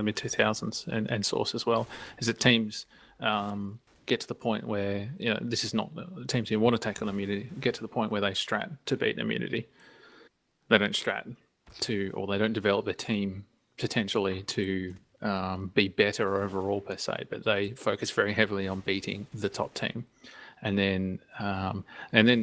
the mid 2000s and Source as well, is that teams get to the point where, this is not the teams who want to tackle immunity, get to the point where they strat to beat immunity. They don't strat or they don't develop a team potentially to be better overall per se, but they focus very heavily on beating the top team. And then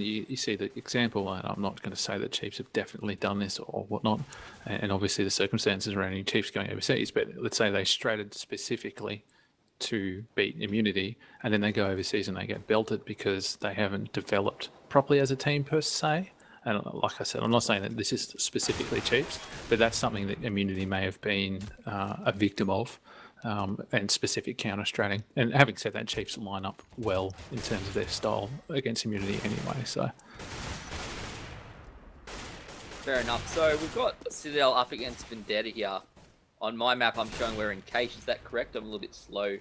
you see the example, and I'm not going to say that Chiefs have definitely done this or whatnot, and obviously the circumstances around Chiefs going overseas, but let's say they stratted specifically to beat immunity, and then they go overseas and they get belted because they haven't developed properly as a team per se. And like I said, I'm not saying that this is specifically Chiefs, but that's something that immunity may have been a victim of, and specific counter-stratting. And having said that, Chiefs line up well in terms of their style against immunity anyway. So fair enough. So we've got Citadel up against Vendetta here. On my map, I'm showing we're in Cache. Is that correct? I'm a little bit slow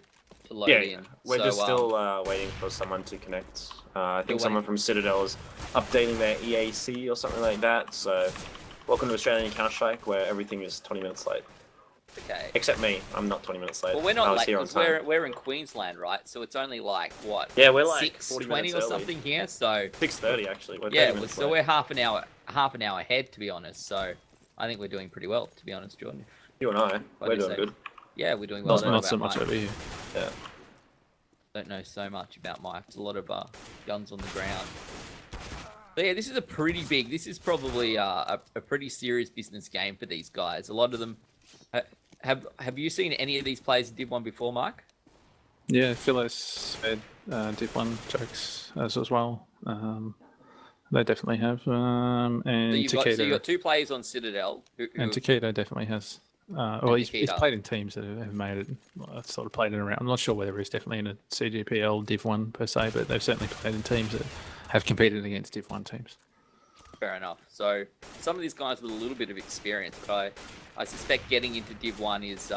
to load in. We're just still waiting for someone to connect. I think someone from Citadel is updating their EAC or something like that. So welcome to Australian Counter-Strike, where everything is 20 minutes late. Okay. Except me. I'm not 20 minutes late. Well, we're not late because we're in Queensland, right? So it's only like, what? Yeah, we're like 6:20 or something here, so... 6:30, actually. We're half an hour ahead, to be honest. So I think we're doing pretty well, to be honest, Jordan. You and I, we're doing good. Yeah, we're doing well. Not so much over here. Yeah. Don't know so much about Mike. There's a lot of guns on the ground. But yeah, this is this is probably a pretty serious business game for these guys. A lot of them... Have you seen any of these players in Div 1 before, Mike? Yeah, Philos said Div 1 jokes as well. They definitely have. And so you've got two players on Citadel. And Takedo definitely has. Well, he's played in teams that have made it, sort of played it around. I'm not sure whether he's definitely in a CGPL Div 1 per se, but they've certainly played in teams that have competed against Div 1 teams. Fair enough. So some of these guys with a little bit of experience, but I suspect getting into Div 1 is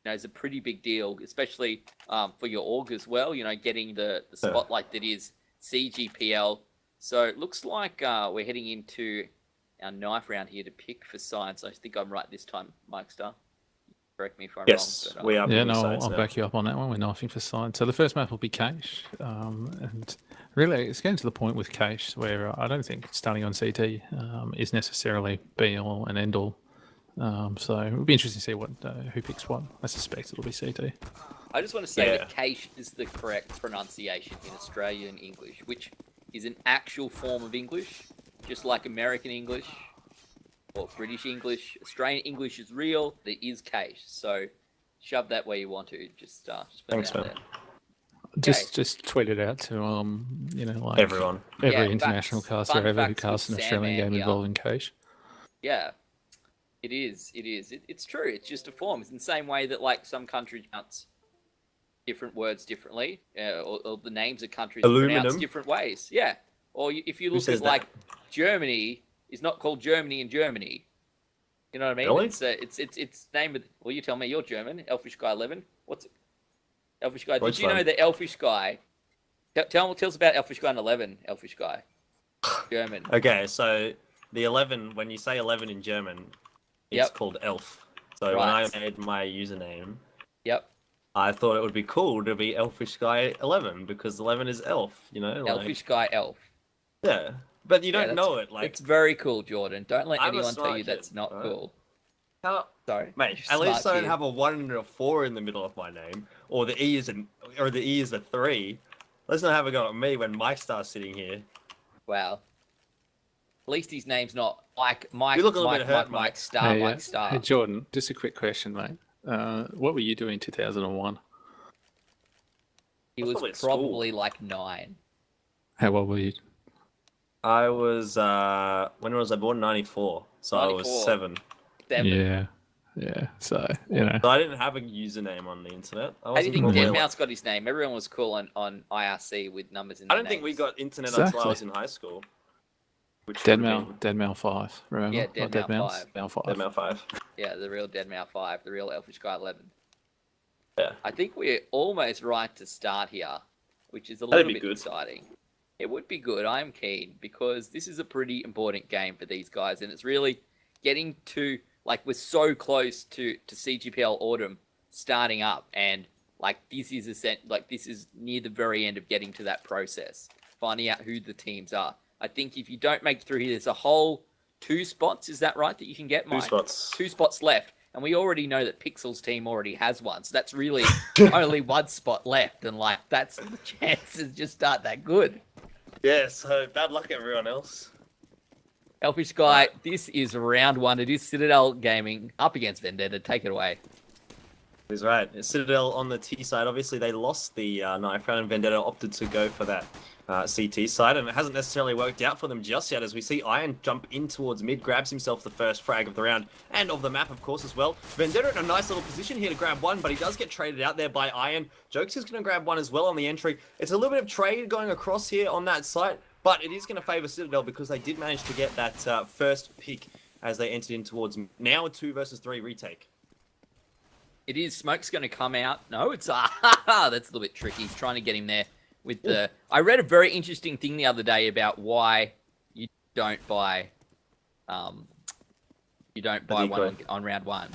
is a pretty big deal, especially for your org as well. Getting the spotlight that is CGPL. So it looks like we're heading into our knife round here to pick for science. I think I'm right this time, Mike Star. Correct me if I'm wrong. But, we are. Yeah, no, I'll back you up on that one. We're knifing for science. So the first map will be Cache, and really it's getting to the point with Cache where I don't think starting on CT is necessarily be all and end all. So it'll be interesting to see who picks what. I suspect it'll be CT. I just want to say that Cache is the correct pronunciation in Australian English, which is an actual form of English, just like American English or British English. Australian English is real. There is Cache, so shove that where you want to. Just put Thanks, it out man. there. Just tweet it out to like everyone, every international caster ever who casts an Australian game involving Cache. Yeah, it is. It's true. It's just a form. It's in the same way that like some countries pronounce different words differently, or the names of countries are pronounced different ways. Yeah. Or if you look at like Germany, is not called Germany in Germany. You know what I mean? Really? It's named with. Well, you tell me. You're German. Elfish Guy 11. What's it? Elfish Guy. Which Did you know that Elfish Guy? Tell us about Elfish Guy and 11. Elfish Guy. German. Okay, so the 11. When you say 11 in German, it's called Elf. So when I made my username, I thought it would be cool to be Elfish Guy 11 because 11 is elf. Elfish Guy Elf. Yeah, but you don't know it. Like it's very cool, Jordan. Don't let I'm anyone tell you that's not cool. How? Sorry, mate. At least I don't have a 1 and a 4 in the middle of my name, or the E is a 3. Let's not have a go at me when Mike starts sitting here. Wow. At least his name's not Mike. You look a little bit hurt, Mike Star. Mike Star. Hey Jordan, just a quick question, mate. What were you doing in 2001? He was probably like 9. How old were you? I was when was I born? 94. So 94. I was 7. Yeah. So So I didn't have a username on the internet. I didn't think Deadmau5 got his name. Everyone was cool on IRC with numbers in. I don't think we got internet until I was in high school. Deadmau 5, remember? Yeah, Deadmau 5. Deadmau 5. Yeah, the real Deadmau 5, the real Elfish Guy 11. Yeah. I think we're almost right to start here, which is a little bit exciting. It would be good. I'm keen because this is a pretty important game for these guys, and it's really getting to like we're so close to CGPL Autumn starting up, and like this is near the very end of getting to that process, finding out who the teams are. I think if you don't make it through here, there's a whole 2 spots. Is that right that you can get, Mike? 2 spots. 2 spots left. And we already know that Pixel's team already has one. So that's really only 1 spot left. And, like, that's the chances just aren't that good. Yeah, so bad luck, everyone else. Elfish Guy, this is round 1. It is Citadel Gaming up against Vendetta. Take it away. He's right. It's Citadel on the T side. Obviously, they lost the knife round, and Vendetta opted to go for that CT side, and it hasn't necessarily worked out for them just yet, as we see Iron jump in towards mid, grabs himself the first frag of the round, and of the map, of course, as well. Vendetta in a nice little position here to grab one, but he does get traded out there by Iron. Jokes is going to grab one as well on the entry. It's a little bit of trade going across here on that site, but it is going to favour Citadel because they did manage to get that first pick as they entered in towards now a 2 versus 3 retake. It is. Smoke's going to come out. No, it's that's a little bit tricky. He's trying to get him there with the... I read a very interesting thing the other day about why you don't buy one on round 1.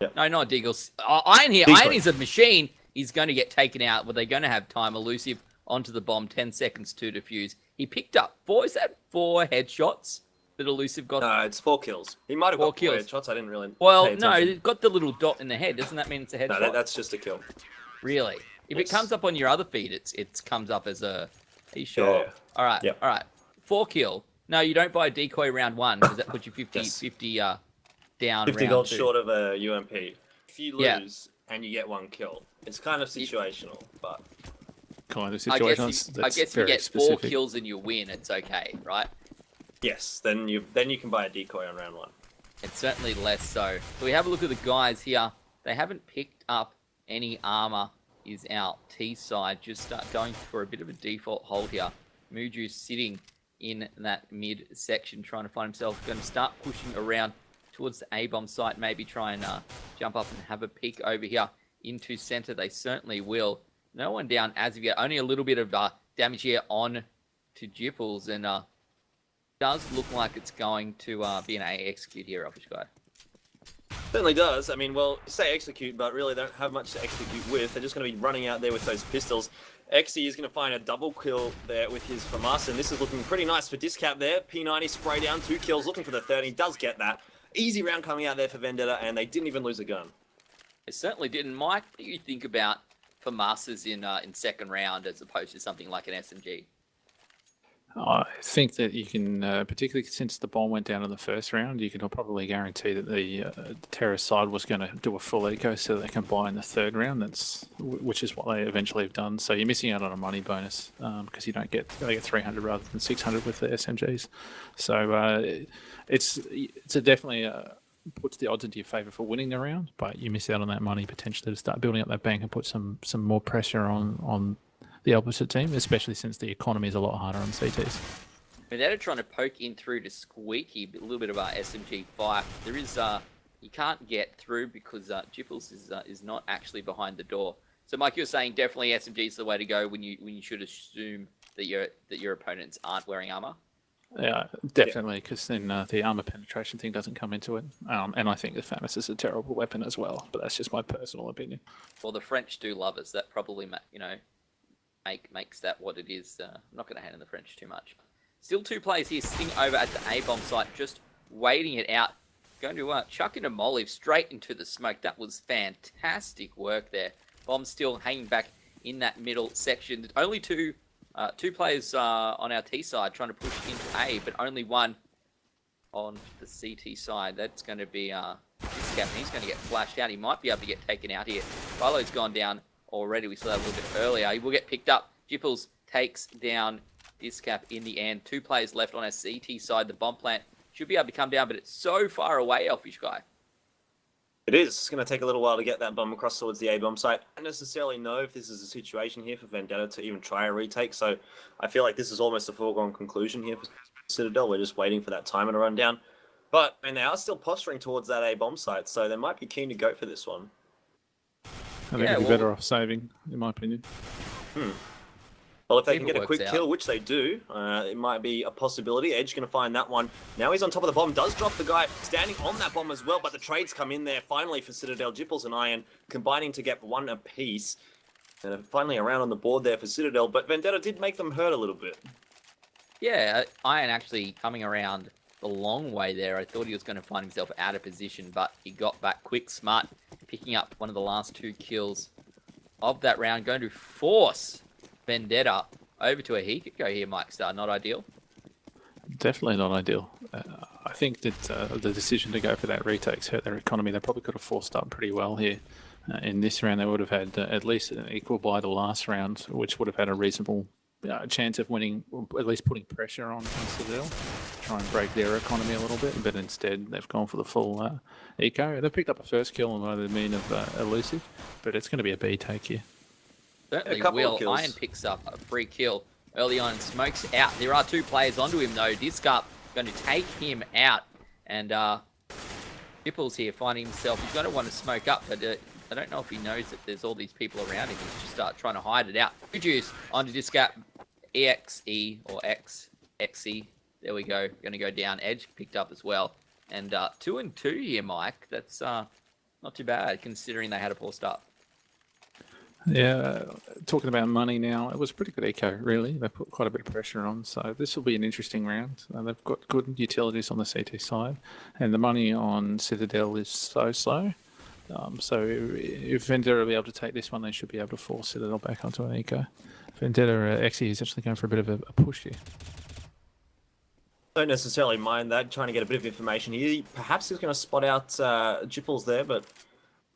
Yep. No, not Deagles. Iron here. Decoy. Iron is a machine. He's going to get taken out, but they're going to have time. Elusive onto the bomb. 10 seconds to defuse. He picked up 4 headshots that Elusive got? No, it's 4 kills. He might have got 4 headshots. I didn't really. Well, no, it's got the little dot in the head. Doesn't that mean it's a headshot? No, that's just a kill. Really? If it comes up on your other feed, it comes up as a... Are you sure? Yeah. All right. Yep. All right. 4 kill. No, you don't buy a decoy round 1 because that puts you 50 down 50 round gold 2. Short of a UMP. If you lose and you get 1 kill, it's kind of situational, but... Kind of situational. I guess if you get specific. 4 kills and you win, it's okay, right? Yes, then you can buy a decoy on round 1. It's certainly less so. So we have a look at the guys here. They haven't picked up any armor. Is our T side just going for a bit of a default hold here. Muju sitting in that mid section trying to find himself. Going to start pushing around towards the A-bomb site. Maybe try and jump up and have a peek over here into center. They certainly will. No one down as of yet. Only a little bit of damage here on to Jipples, and does look like it's going to be an A execute here, Elfish Guy. Certainly does. I mean, well, you say execute, but really they don't have much to execute with. They're just going to be running out there with those pistols. Exy is going to find a double kill there with his FAMAS, and this is looking pretty nice for Discap there. P90 spray down, 2 kills, looking for the 30. He does get that. Easy round coming out there for Vendetta, and they didn't even lose a gun. It certainly didn't. Mike, what do you think about FAMASs in second round as opposed to something like an SMG? I think that you can, particularly since the bomb went down in the first round, you can probably guarantee that the terrorist side was going to do a full eco so that they can buy in the third round. Which is what they eventually have done. So you're missing out on a money bonus because they get 300 rather than 600 with the SMGs. So it's definitely puts the odds into your favour for winning the round, but you miss out on that money potentially to start building up that bank and put some more pressure on the opposite team, especially since the economy is a lot harder on CTs. Vendetta trying to poke in through to Squeaky, a little bit of our SMG fire. There is you can't get through because Jipples is not actually behind the door. So Mike, you're saying definitely SMG is the way to go when you should assume that your opponents aren't wearing armor. Yeah, definitely, because then the armor penetration thing doesn't come into it. And I think the FAMAS is a terrible weapon as well, but that's just my personal opinion. Well, the French do love us. That probably makes that what it is. I'm not going to hand in the French too much. Still 2 players here sitting over at the A-bomb site, just waiting it out. Going to chuck into Mwave straight into the smoke. That was fantastic work there. Bomb still hanging back in that middle section. Only two players on our T side trying to push into A, but only one on the CT side. That's going to be Discap. He's going to get flashed out. He might be able to get taken out here. Pholo's gone down already. We saw that a little bit earlier. He will get picked up. Jipples takes down Discap in the end. 2 players left on our CT side. The bomb plant should be able to come down, but it's so far away, Elfish Guy. It is. It's going to take a little while to get that bomb across towards the A-bomb site. I don't necessarily know if this is a situation here for Vendetta to even try a retake, so I feel like this is almost a foregone conclusion here for Citadel. We're just waiting for that timer to run down. But they are still posturing towards that A-bomb site, so they might be keen to go for this one. I think it'd be better off saving, in my opinion. Well, if they can get a quick kill, which they do, it might be a possibility. Edge going to find that one. Now he's on top of the bomb. Does drop the guy standing on that bomb as well, but the trades come in there finally for Citadel. Jipples and Iron combining to get one apiece. And finally around on the board there for Citadel, but Vendetta did make them hurt a little bit. Yeah, Iron actually coming around the long way there. I thought he was going to find himself out of position, but he got back quick, smart, picking up one of the last 2 kills of that round, going to force Vendetta over to a Hikiko here, Mike Star. Not ideal. Definitely not ideal. I think that the decision to go for that retake's hurt their economy. They probably could have forced up pretty well here. In this round, they would have had at least an equal by the last round, which would have had a reasonable chance of winning, or at least putting pressure on Citadel to try and break their economy a little bit. But instead, they've gone for the full eco. They've picked up a first kill on the mean of Elusive, but it's going to be a B take here. Certainly will. Iron picks up a free kill early on and smokes out. There are 2 players onto him though. Discup going to take him out, and Jipples here finding himself, he's going to want to smoke up, but I don't know if he knows that there's all these people around him. He's just trying to hide it out. Reduce onto Discup, EXE or XXE. There we go. Going to go down. Edge picked up as well. And 2 and 2 here, Mike. That's not too bad considering they had a poor start. Yeah, talking about money now, it was pretty good eco, really. They put quite a bit of pressure on, so this will be an interesting round. They've got good utilities on the CT side, and the money on Citadel is so slow. So if Vendetta will be able to take this one, they should be able to force Citadel back onto an eco. Vendetta XE is actually going for a bit of a push here. Don't necessarily mind that, trying to get a bit of information here. Perhaps he's going to spot out Jipples there, but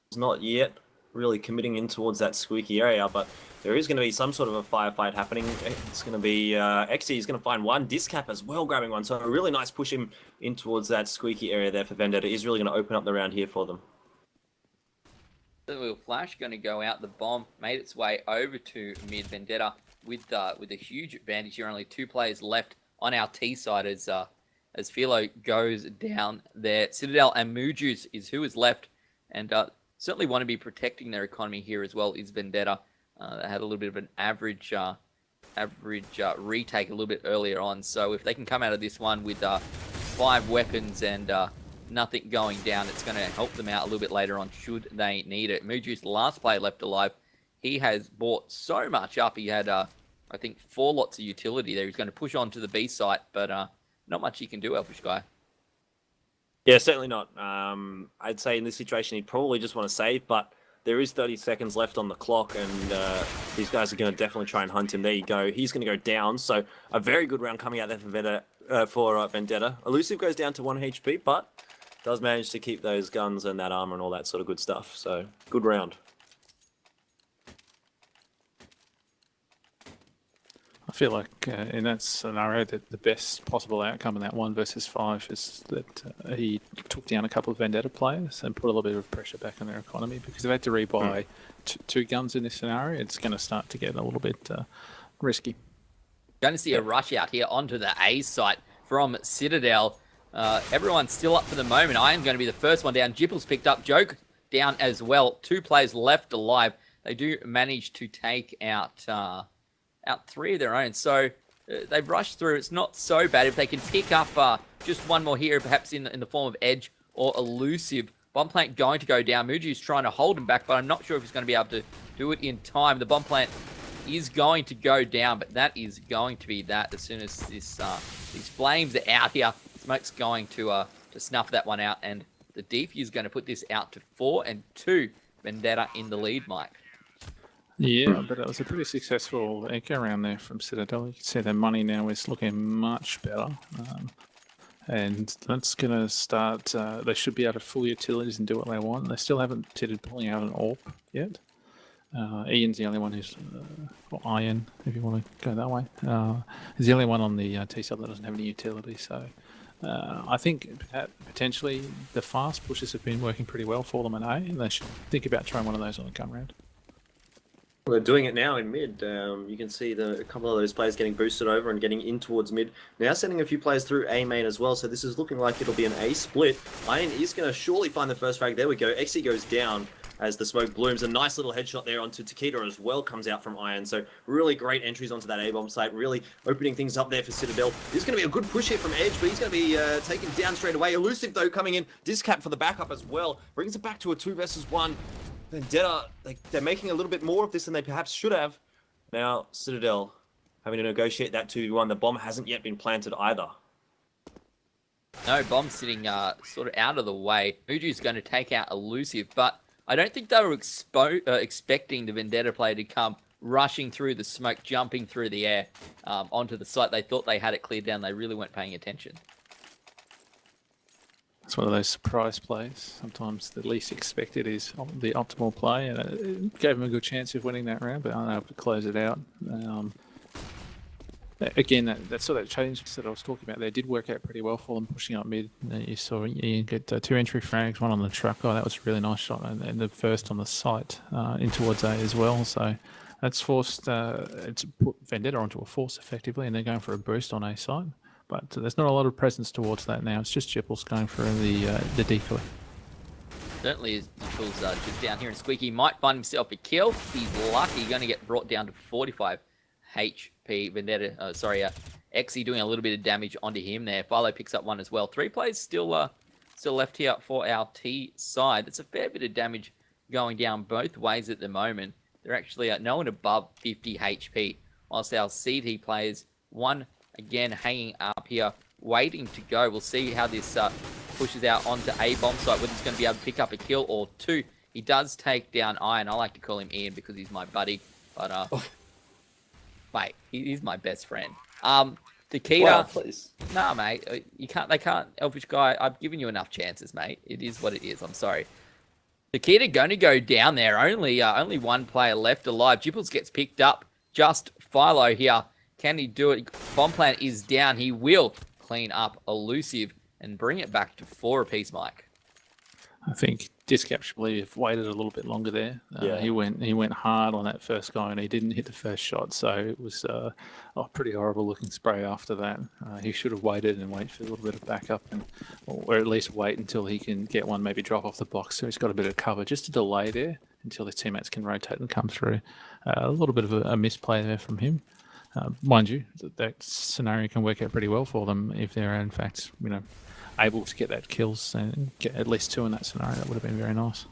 he's not yet really committing in towards that squeaky area, but there is going to be some sort of a firefight happening. It's going to be XE is going to find one, Discap as well grabbing one, so a really nice push him in towards that squeaky area there for Vendetta. Is really going to open up the round here for them. The little flash going to go out. The bomb made its way over to mid. Vendetta with a huge advantage here. Only 2 players left on our T side as Philo goes down there. Citadel and Mujuice is who is left, and certainly want to be protecting their economy here as well is Vendetta. They had a little bit of an average retake a little bit earlier on. So if they can come out of this one with 5 weapons and nothing going down, it's going to help them out a little bit later on should they need it. Mujuice, the last player left alive, he has bought so much up. He had, I think, 4 lots of utility there. He's going to push on to the B site, but not much he can do, Elfish Guy. Yeah, certainly not. I'd say in this situation, he'd probably just want to save, but there is 30 seconds left on the clock, and these guys are going to definitely try and hunt him. There you go. He's going to go down, so a very good round coming out there for Vendetta. Elusive goes down to 1 HP, but does manage to keep those guns and that armor and all that sort of good stuff, so good round. I feel like in that scenario that the best possible outcome in that 1 versus 5 is that he took down a couple of Vendetta players and put a little bit of pressure back on their economy, because if they had to rebuy 2 guns in this scenario, it's going to start to get a little bit risky. Going to see a rush out here onto the A site from Citadel. Everyone's still up for the moment. Iron's going to be the first one down. Jipples picked up. Joke down as well. 2 players left alive. They do manage to take out 3 of their own. So they've rushed through. It's not so bad. If they can pick up just 1 more here, perhaps in the form of Edge or Elusive. Bomb plant going to go down. Muji's trying to hold him back, but I'm not sure if he's going to be able to do it in time. The bomb plant is going to go down, but that is going to be that as soon as these flames are out here. Smoke's going to snuff that one out, and the defuse is going to put this out to 4 and 2. Vendetta in the lead, Mike. Yeah, but it was a pretty successful echo round there from Citadel. You can see their money now is looking much better. And that's going to start, they should be able to full utilities and do what they want. They still haven't considered pulling out an AWP yet. Ian's the only one who's, or Ian, if you want to go that way, is the only one on the T-sub that doesn't have any utility. So I think potentially the fast pushes have been working pretty well for them in A, and they should think about trying one of those on the come round. Well, they're doing it now in mid. You can see a couple of those players getting boosted over and getting in towards mid. Now sending a few players through A main as well, so this is looking like it'll be an A split. Iron is going to surely find the first frag. There we go. XE goes down. as the smoke blooms. A nice little headshot there onto Takeda as well comes out from Iron. So really great entries onto that A-bomb site, really opening things up there for Citadel. This is going to be a good push here from Edge, but he's going to be taken down straight away. Elusive, though, coming in. Discap for the backup as well. Brings it back to a 2 versus 1. Vendetta, they're making a little bit more of this than they perhaps should have. Now, Citadel having to negotiate that 2v1. The bomb hasn't yet been planted either. No, bomb sitting sort of out of the way. Muju's going to take out Elusive, but I don't think they were expecting the Vendetta player to come rushing through the smoke, jumping through the air onto the site. They thought they had it cleared down. They really weren't paying attention. It's one of those surprise plays. Sometimes the least expected is the optimal play, and it gave them a good chance of winning that round, but unable to close it out. Again, that sort of change that I was talking about there did work out pretty well for them, pushing up mid. You saw you get 2 entry frags, 1 on the truck. Oh, that was a really nice shot, and the first on the site in towards A as well. So that's forced it's put Vendetta onto a force effectively, and they're going for a boost on A site. But there's not a lot of presence towards that now. It's just Jipples going for the decoy. Certainly is Jipples just down here, and Squeaky might find himself a kill. He's lucky, going to get brought down to 45 HP. Vendetta, Exy doing a little bit of damage onto him there. Philo picks up 1 as well. 3 players still left here for our T side. That's a fair bit of damage going down both ways at the moment. They're actually no one above 50 HP, whilst our CT players, 1 again hanging up here, waiting to go. We'll see how this pushes out onto A bomb site, whether he's going to be able to pick up a kill or 2. He does take down Iron. I like to call him Ian because he's my buddy, but mate, he's my best friend. Takeda, Well, please. Nah, mate, you can't. They can't. Elfish guy, I've given you enough chances, mate. It is what it is. I'm sorry. Takeda going to go down there. Only 1 player left alive. Jipples gets picked up. Just Philo here. Can he do it? Bomb plant is down. He will clean up Elusive and bring it back to 4 apiece, Mike. I think Discap should have waited a little bit longer there. Yeah. He went hard on that first guy, and he didn't hit the first shot, so it was a pretty horrible looking spray after that. He should have waited and wait for a little bit of backup, or at least wait until he can get one, maybe drop off the box so he's got a bit of cover. Just a delay there until his teammates can rotate and come through. A little bit of a misplay there from him. Mind you, that scenario can work out pretty well for them if they're in fact, able to get that kills and get at least 2 in that scenario. That would have been very nice.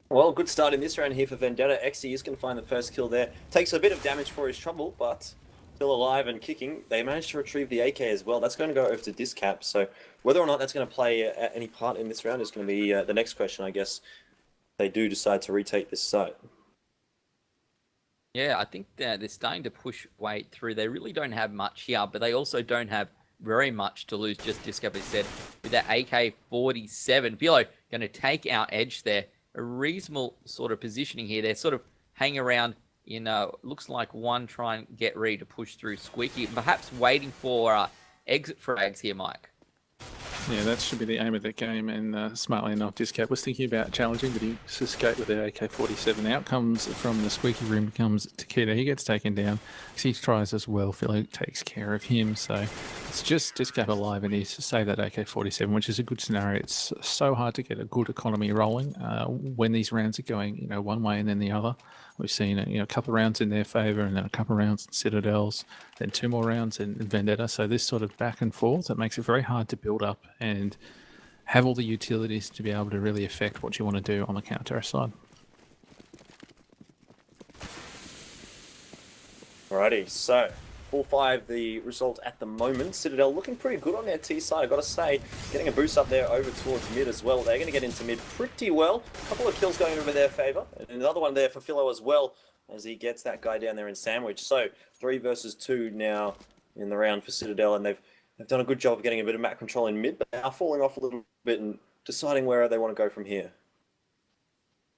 Well, good start in this round here for Vendetta. Exy is going to find the first kill there. Takes a bit of damage for his trouble, but still alive and kicking. They managed to retrieve the AK as well. That's going to go over to Discap. So whether or not that's going to play any part in this round is going to be the next question, I guess. They do decide to retake this site. Yeah, I think they're starting to push weight through. They really don't have much here, but they also don't have very much to lose, just Discovery said. With that AK-47, Philo going to take out Edge there. A reasonable sort of positioning here. They're sort of hanging around, looks like 1 try and get ready to push through Squeaky. Perhaps waiting for exit frags here, Mike. Yeah, that should be the aim of the game, and smartly enough, Discap was thinking about challenging, but he escaped with the AK-47. Out comes from the squeaky room comes Takeda. He gets taken down. He tries as well. Philo takes care of him, so it's just Discap alive, and he's saved that AK-47, which is a good scenario. It's so hard to get a good economy rolling when these rounds are going, one way and then the other. We've seen a couple of rounds in their favour, and then a couple of rounds in Citadel's, then 2 more rounds in Vendetta. So this sort of back and forth, it makes it very hard to build up and have all the utilities to be able to really affect what you want to do on the counter side. Alrighty, so 4-5 the result at the moment. Citadel looking pretty good on their T side, I've got to say. Getting a boost up there over towards mid as well. They're going to get into mid pretty well. A couple of kills going over their favour. And another one there for Philo as well, as he gets that guy down there in sandwich. So 3 versus 2 now in the round for Citadel, and they've done a good job of getting a bit of map control in mid, but they are falling off a little bit and deciding where they want to go from here.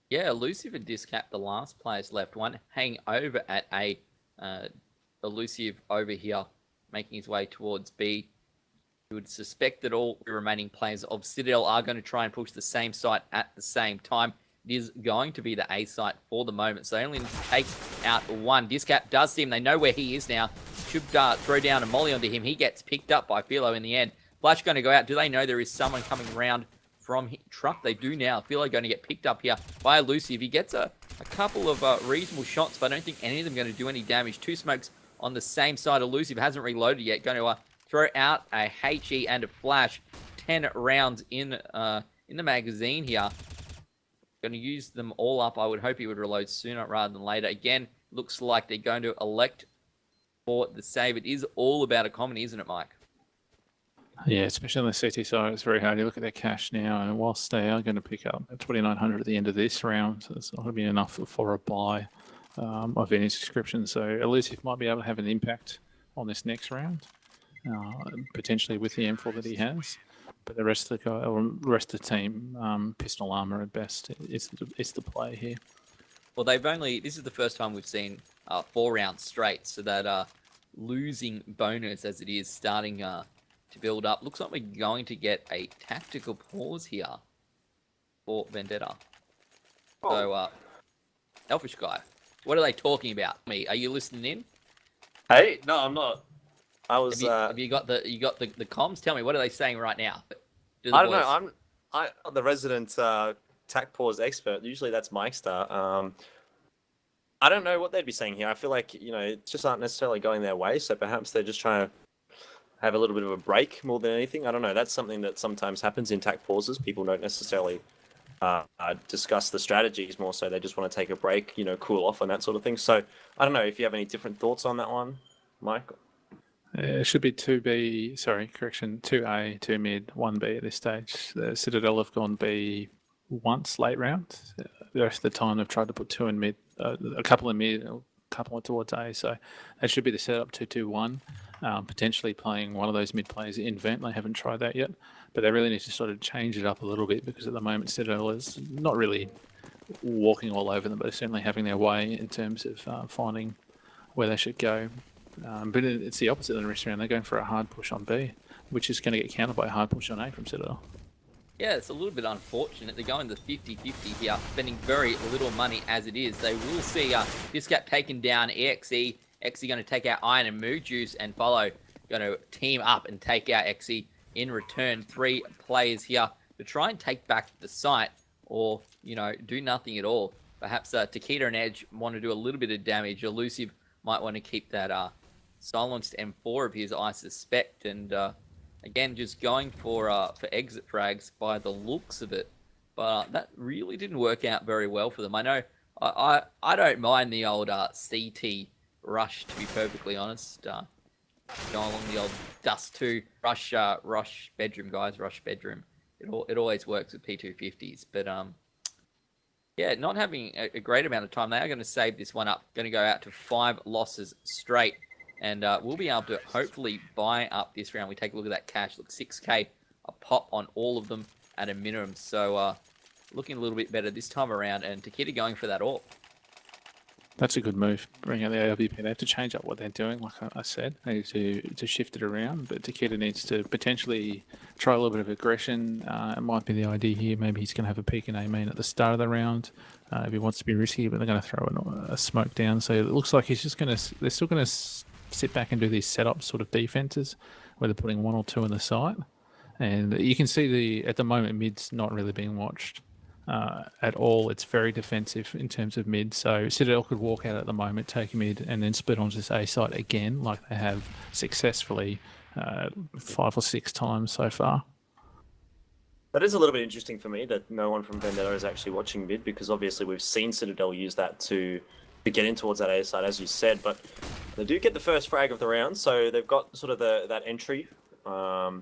Yeah, Elusive and Discap, the last players left. 1 hanging over at A. Elusive over here, making his way towards B. You would suspect that all the remaining players of Citadel are going to try and push the same site at the same time. It is going to be the A site for the moment, so they only need to take out 1. Discap does see him. They know where he is now. Should throw down a molly onto him. He gets picked up by Philo in the end. Flash going to go out. Do they know there is someone coming around from Truck. They do now. Feel like going to get picked up here by Elusive. He gets a couple of reasonable shots, but I don't think any of them are going to do any damage. 2 smokes on the same side. Elusive hasn't reloaded yet. Going to throw out a HE and a flash. 10 rounds in the magazine here. Going to use them all up. I would hope he would reload sooner rather than later. Again, looks like they're going to elect for the save. It is all about economy, isn't it, Mike? Yeah, especially on the CT side, it's very hard. You look at their cash now, and whilst they are going to pick up 2,900 at the end of this round, it's not going to be enough for a buy of any description. So Elusive might be able to have an impact on this next round, potentially with the M4 that he has. But the rest of the team, pistol armor at best, is the play here. Well, this is the first time we've seen 4 rounds straight, so that losing bonus as it is starting to build up. Looks like we're going to get a tactical pause here for Vendetta. So, Elfish guy, what are they talking about? Are you listening in? Hey, no, I'm not. I was. Have you got the comms? Tell me, what are they saying right now? I don't know. I'm the resident tac pause expert. Usually that's Mike Star. I don't know what they'd be saying here. I feel like it just aren't necessarily going their way. So perhaps they're just trying to have a little bit of a break more than anything. I don't know. That's something that sometimes happens in tac pauses. People don't necessarily discuss the strategies more so. They just want to take a break, cool off and that sort of thing. So I don't know if you have any different thoughts on that one, Mike. It should be 2B, 2A, 2 mid, 1B at this stage. The Citadel have gone B once late round. The rest of the time they've tried to put 2 in mid, a couple in mid, a couple towards A. So that should be the setup 2-2-1. Potentially playing one of those mid plays in Vent. They haven't tried that yet, but they really need to sort of change it up a little bit because at the moment Citadel is not really walking all over them, but they're certainly having their way in terms of finding where they should go. But it's the opposite in the rest round. They're going for a hard push on B, which is going to get countered by a hard push on A from Citadel. Yeah, it's a little bit unfortunate. They're going the 50-50 here, spending very little money as it is. They will see this gap taken down. EXE going to take out Iron and Mood Juice, and Follow going to team up and take out EXE in return. 3 players here to try and take back the site or, do nothing at all. Perhaps Takeda and Edge want to do a little bit of damage. Elusive might want to keep that silenced M4 of his, I suspect. And again, just going for exit frags by the looks of it. But that really didn't work out very well for them. I know I don't mind the old CT rush, to be perfectly honest. Going along the old Dust 2 rush bedroom, guys. Rush bedroom. It always works with P250s. But yeah, not having a great amount of time. They are going to save this one up. Going to go out to 5 losses straight. And we'll be able to hopefully buy up this round. We take a look at that cash. Look, 6K a pop on all of them at a minimum. So looking a little bit better this time around. And Takeda going for that AWP. That's a good move. Bring out the AWP. They have to change up what they're doing, like I said. They need to shift it around. But Takeda needs to potentially try a little bit of aggression. It might be the idea here. Maybe he's going to have a peek in A main at the start of the round if he wants to be risky. But they're going to throw a smoke down. So it looks like he's just going to. They're still going to sit back and do these setup sort of defenses where they're putting 1 or 2 in the site. And you can see at the moment mid's not really being watched at all. It's very defensive in terms of mid. So Citadel could walk out at the moment, take mid, and then split onto this A site again, like they have successfully 5 or 6 times so far. That is a little bit interesting for me that no one from Vendetta is actually watching mid, because obviously we've seen Citadel use that to get in towards that A side, as you said, but they do get the first frag of the round, so they've got sort of that entry for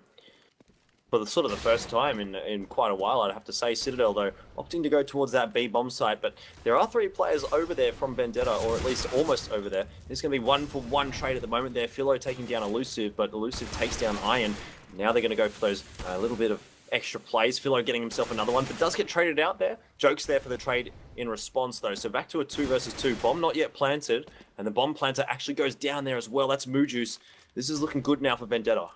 the first time in quite a while, I'd have to say. Citadel, though, opting to go towards that B bomb site, but there are 3 players over there from Vendetta, or at least almost over there. There's going to be 1-for-1 trade at the moment there. Philo taking down Elusive, but Elusive takes down Iron. Now they're going to go for those little bit of extra plays. Philo getting himself another one, but does get traded out there. Joke's there for the trade in response, though. So back to a 2 versus 2. Bomb not yet planted, and the bomb planter actually goes down there as well. That's Moojuice. This is looking good now for Vendetta.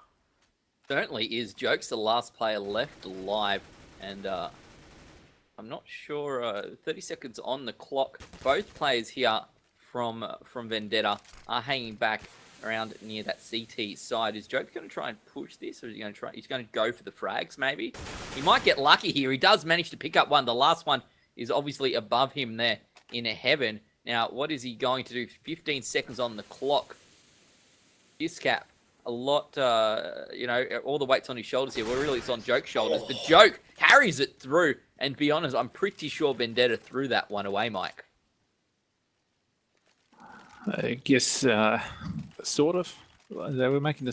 Certainly is. Joke's the last player left alive, and I'm not sure. 30 seconds on the clock. Both players here from Vendetta are hanging back around near that CT side. Is Joke going to try and push this, or is he going to try? He's going to go for the frags, maybe. He might get lucky here. He does manage to pick up one. The last one is obviously above him there in heaven. Now, what is he going to do? 15 seconds on the clock. Discap, a lot, you know, all the weight's on his shoulders here. Well, really, it's on Joke's shoulders. But Joke carries it through. And to be honest, I'm pretty sure Vendetta threw that one away, Mike. I guess, sort of. They were making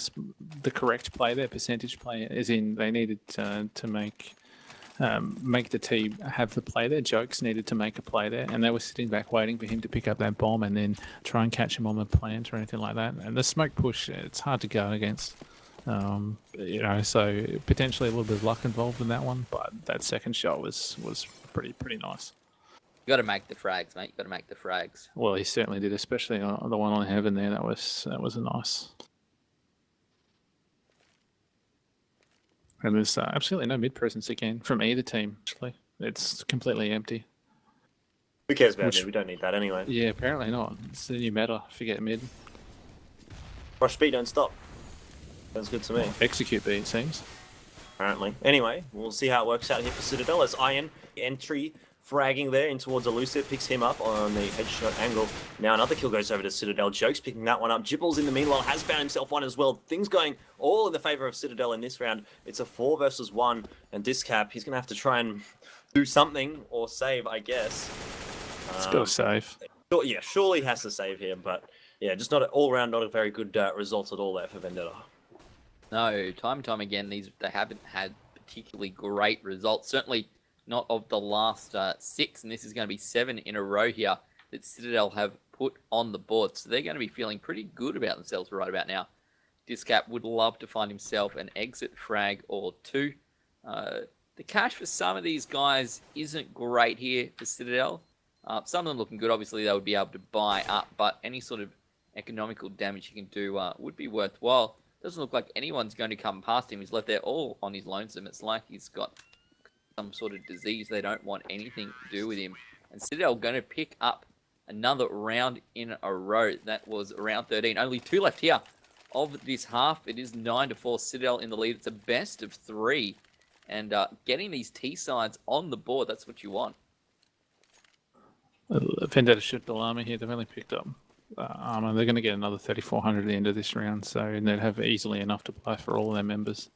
the correct play there, percentage play, as in they needed to make the team have the play there. Jokes needed to make a play there, and they were sitting back waiting for him to pick up that bomb and then try and catch him on the plant or anything like that. And the smoke push, it's hard to go against. You know, so potentially a little bit of luck involved in that one, but that second shot was pretty nice. You got to make the frags, mate. You got to make the frags. Well, he certainly did, especially on the one on heaven there. That was a nice. And there's absolutely no mid presence again from either team. Actually, it's completely empty. Who cares about mid? We don't need that anyway. Yeah, apparently not. It's the new meta. Forget mid. Rush B, don't stop. Sounds good to me. Execute B, it seems. Apparently. Anyway, we'll see how it works out here for Citadel as Iron entry fragging there in towards Elusive, picks him up on the headshot angle. Now another kill goes over to Citadel. Joke's picking that one up. Jibbles in the meanwhile has found himself one as well. Things going all in the favor of Citadel in this round. It's a 4 versus 1, and Discap, he's going to have to try and do something or save, I guess. It's got to save. Yeah, surely has to save here, but yeah, just not all round, not a very good result at all there for Vendetta. No, time and time again, they haven't had particularly great results. Certainly not of the last 6, and this is going to be 7 in a row here that Citadel have put on the board. So they're going to be feeling pretty good about themselves right about now. Discap would love to find himself an exit frag or 2. The cash for some of these guys isn't great here for Citadel. Some of them looking good. Obviously, they would be able to buy up, but any sort of economical damage he can do would be worthwhile. Doesn't look like anyone's going to come past him. He's left there all on his lonesome. It's like he's got some sort of disease. They don't want anything to do with him. And Citadel going to pick up another round in a row. That was round 13. Only 2 left here of this half. It is 9-4. Citadel in the lead. It's a best of 3. And getting these T-sides on the board, that's what you want. Vendetta should build armor here. They've only picked up armor. They're going to get another 3,400 at the end of this round. So they'd have easily enough to buy for all of their members,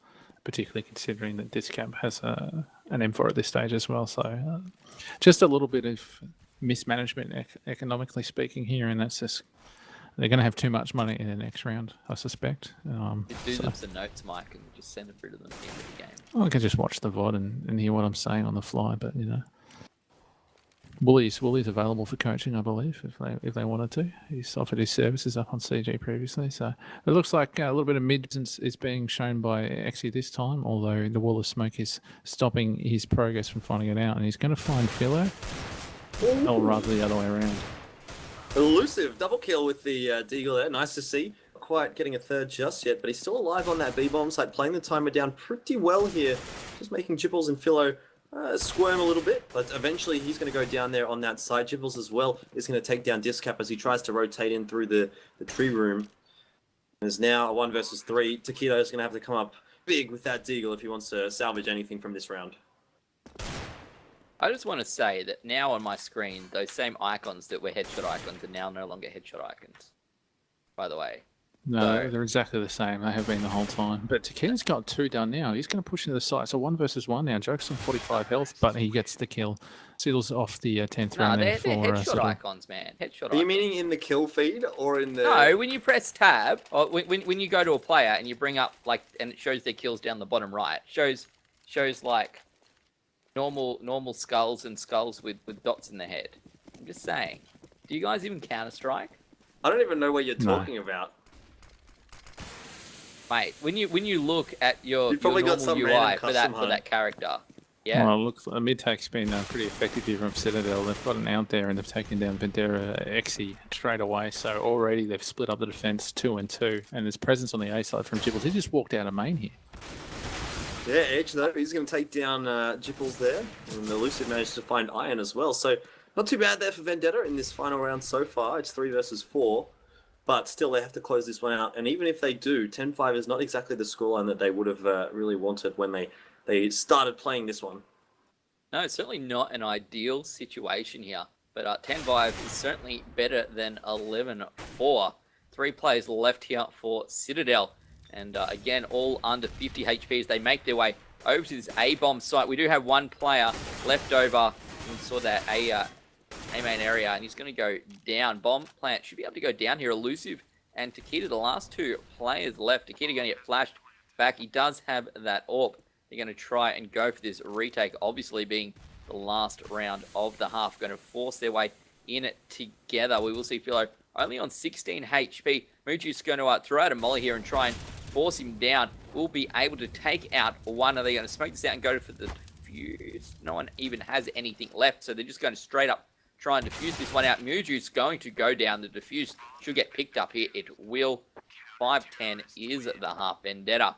particularly considering that Discap has an M4 at this stage as well. So just a little bit of mismanagement economically speaking here, and that's just they're going to have too much money in the next round, I suspect. Do them some notes, Mike, and just send it through to them at the end of the game. I can just watch the VOD and hear what I'm saying on the fly, but you know. Woolly's available for coaching, I believe, if they wanted to. He's offered his services up on CG previously, so it looks like a little bit of mid is being shown by Exy this time, although the wall of smoke is stopping his progress from finding it out, and he's going to find Philo, or rather the other way around. Elusive double kill with the Deagle there. Nice to see. Not quite getting a third just yet, but he's still alive on that B-bomb site, playing the timer down pretty well here, just making Jibbles and Philo squirm a little bit, but eventually he's going to go down there on that side. Jibbles as well is going to take down Discap as he tries to rotate in through the tree room. There's now a 1 versus 3. Taquito is going to have to come up big with that Deagle if he wants to salvage anything from this round. I just want to say that now on my screen, those same icons that were headshot icons are now no longer headshot icons, by the way. No, they're exactly the same. They have been the whole time. But Taquito's got 2 done now. He's going to push into the site. So 1 versus 1 now. Joke's on 45 health, but he gets the kill. Seals off the 10th round. They're headshot icons, man. Headshot icons. Are you meaning in the kill feed or in the... No, when you press tab, or when you go to a player and you bring up, like, and it shows their kills down the bottom right, shows like normal skulls and skulls with dots in the head. I'm just saying. Do you guys even Counter-Strike? I don't even know what you're talking about. Mate, when you look at your normal UI for that character, yeah. Well, look, mid-take's been pretty effective here from Citadel. They've got an out there and they've taken down Vendetta Exy straight away. So already they've split up the defense 2 and 2, and there's presence on the A side from Jibbles. He just walked out of main here. Yeah, Edge though, he's going to take down Jibbles there, and Elusive managed to find Iron as well. So not too bad there for Vendetta in this final round so far. It's 3 versus 4. But still, they have to close this one out. And even if they do, 10-5 is not exactly the scoreline that they would have really wanted when they started playing this one. No, it's certainly not an ideal situation here. But 10-5 is certainly better than 11-4. 3 players left here for Citadel. And again, all under 50 HP as they make their way over to this A-bomb site. We do have one player left over in sort of that A-main area, and he's going to go down. Bomb plant should be able to go down here. Elusive and Takeda, the last 2 players left. Takeda going to get flashed back. He does have that AWP. They're going to try and go for this retake, obviously being the last round of the half. Going to force their way in it together. We will see Philo only on 16 HP. Muju's going to throw out a molly here and try and force him down. Will be able to take out one. Are they going to smoke this out and go for the defuse? No one even has anything left, so they're just going to straight up try and defuse this one out. Muju's going to go down. The defuse should get picked up here. It will. 5-10 is the half. Vendetta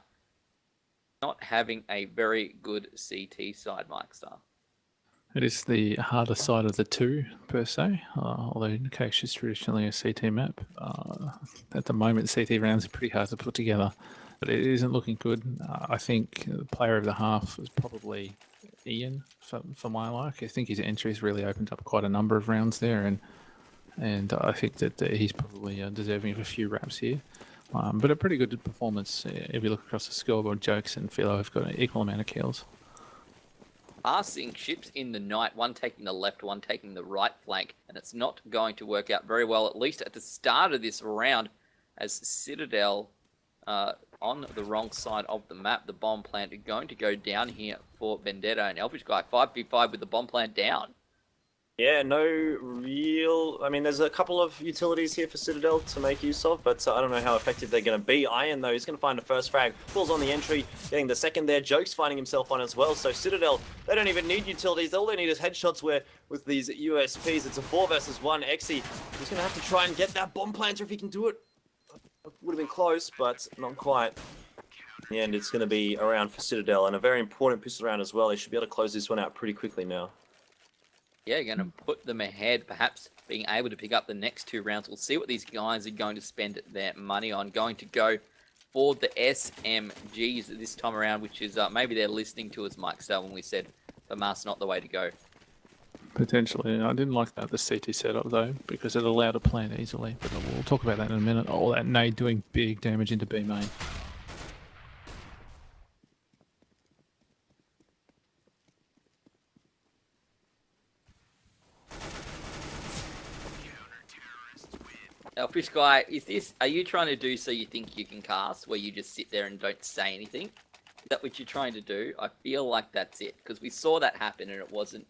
not having a very good CT side, Mike Star. It is the harder side of the two, per se, although Cache is traditionally a CT map. At the moment, CT rounds are pretty hard to put together, but it isn't looking good. I think the player of the half was probably Ian, for my like. I think his entries really opened up quite a number of rounds there, and I think that he's probably deserving of a few raps here. But a pretty good performance if you look across the scoreboard. Jokes and Philo have got an equal amount of kills. Passing ships in the night, one taking the left, one taking the right flank, and it's not going to work out very well, at least at the start of this round, as Citadel on the wrong side of the map. The bomb plant is going to go down here for Vendetta, and Elfish Guy 5v5 with the bomb plant down. Yeah, no real... I mean, there's a couple of utilities here for Citadel to make use of, but I don't know how effective they're going to be. Iron, though, is going to find the first frag. Pulls on the entry, getting the second there. Joke's finding himself on as well. So Citadel, they don't even need utilities. All they need is headshots where, with these USPs, it's a 4 versus 1. Exi, he's going to have to try and get that bomb planter if he can do it. Would have been close, but not quite. In the end, it's going to be around for Citadel, and a very important pistol round as well. They should be able to close this one out pretty quickly now. Yeah, going to put them ahead, perhaps being able to pick up the next 2 rounds. We'll see what these guys are going to spend their money on. Going to go for the SMGs this time around, which is maybe they're listening to us, Mike Star, when we said the mask's not the way to go. Potentially. I didn't like that, the CT setup, though, because it allowed a plant easily. But we'll talk about that in a minute. Oh, that nade doing big damage into B main. Fish Guy, are you trying to do so you think you can cast, where you just sit there and don't say anything? Is that what you're trying to do? I feel like that's it, because we saw that happen and it wasn't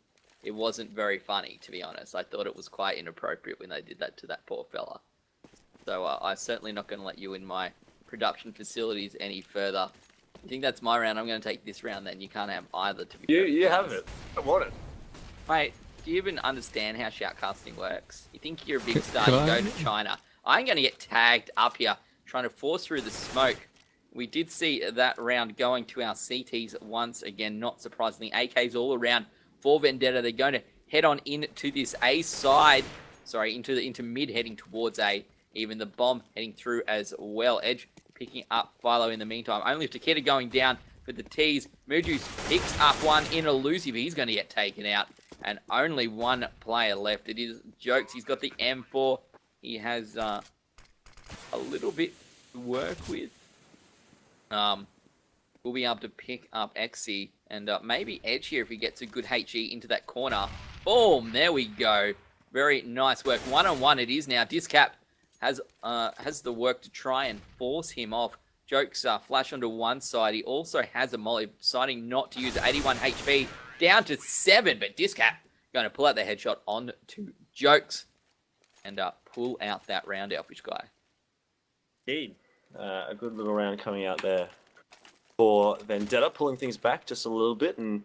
very funny, to be honest. I thought it was quite inappropriate when they did that to that poor fella. So I'm certainly not going to let you in my production facilities any further. I think that's my round. I'm going to take this round then. You can't have either, to be You have it. I want it. Mate, do you even understand how shoutcasting works? You think you're a big star, you go to China. I'm going to get tagged up here, trying to force through the smoke. We did see that round going to our CTs once again, not surprisingly. AKs all around for Vendetta. They're going to head on into this A side. Sorry, into mid, heading towards A. Even the bomb heading through as well. Edge picking up Philo in the meantime. Only Takeda going down for the T's. Muju's picks up one in Elusive. He's going to get taken out. And only one player left. It is Jokes. He's got the M4. He has a little bit to work with. We'll be able to pick up Exi and maybe Edge here if he gets a good HE into that corner. Boom! There we go. Very nice work. 1-on-1 it is now. Discap has the work to try and force him off. Jokes flash onto one side. He also has a molly, deciding not to use it. 81 HP. Down to 7, but Discap going to pull out the headshot on to Jokes and pull out that round, Elfish Guy. Indeed. A good little round coming out there for Vendetta, pulling things back just a little bit and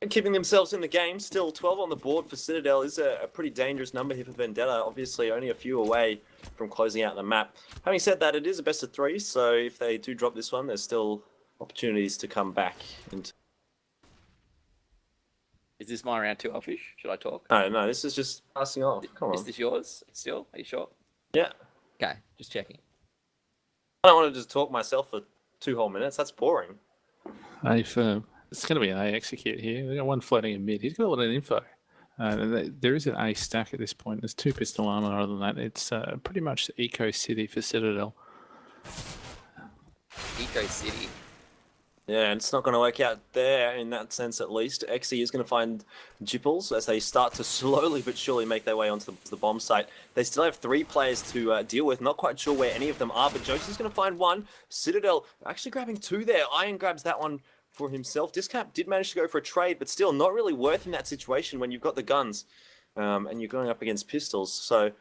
keeping themselves in the game. Still 12 on the board for Citadel is a pretty dangerous number here for Vendetta. Obviously only a few away from closing out the map. Having said that, it is a best of 3, so if they do drop this one, there's still opportunities to come back. Is this my round 2, Elfish? Should I talk? No, this is just passing off. Come on. Is this yours still? Are you sure? Yeah. Okay, just checking. I don't want to just talk myself for 2 whole minutes. That's boring. It's going to be an A execute here. We got one floating in mid. He's got a lot of info. There is an A stack at this point. There's 2 pistol armor. Other than that, it's pretty much the Eco City for Citadel. Eco City. Yeah, and it's not going to work out there in that sense, at least. XE is going to find Jipples as they start to slowly but surely make their way onto the bomb site. They still have 3 players to deal with. Not quite sure where any of them are, but Jokes is going to find one. Citadel actually grabbing 2 there. Iron grabs that one for himself. Discap did manage to go for a trade, but still not really worth in that situation when you've got the guns and you're going up against pistols. So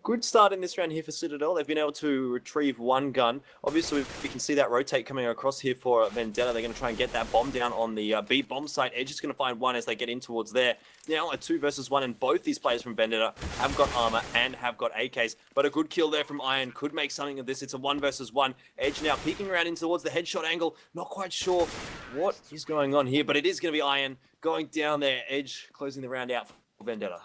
good start in this round here for Citadel. They've been able to retrieve 1 gun. Obviously, we can see that rotate coming across here for Vendetta. They're going to try and get that bomb down on the B bomb site. Edge is going to find 1 as they get in towards there. Now a 2 versus 1, and both these players from Vendetta have got armor and have got AKs. But a good kill there from Iron could make something of this. It's a 1 versus 1. Edge now peeking around in towards the headshot angle. Not quite sure what is going on here, but it is going to be Iron going down there. Edge closing the round out for Vendetta.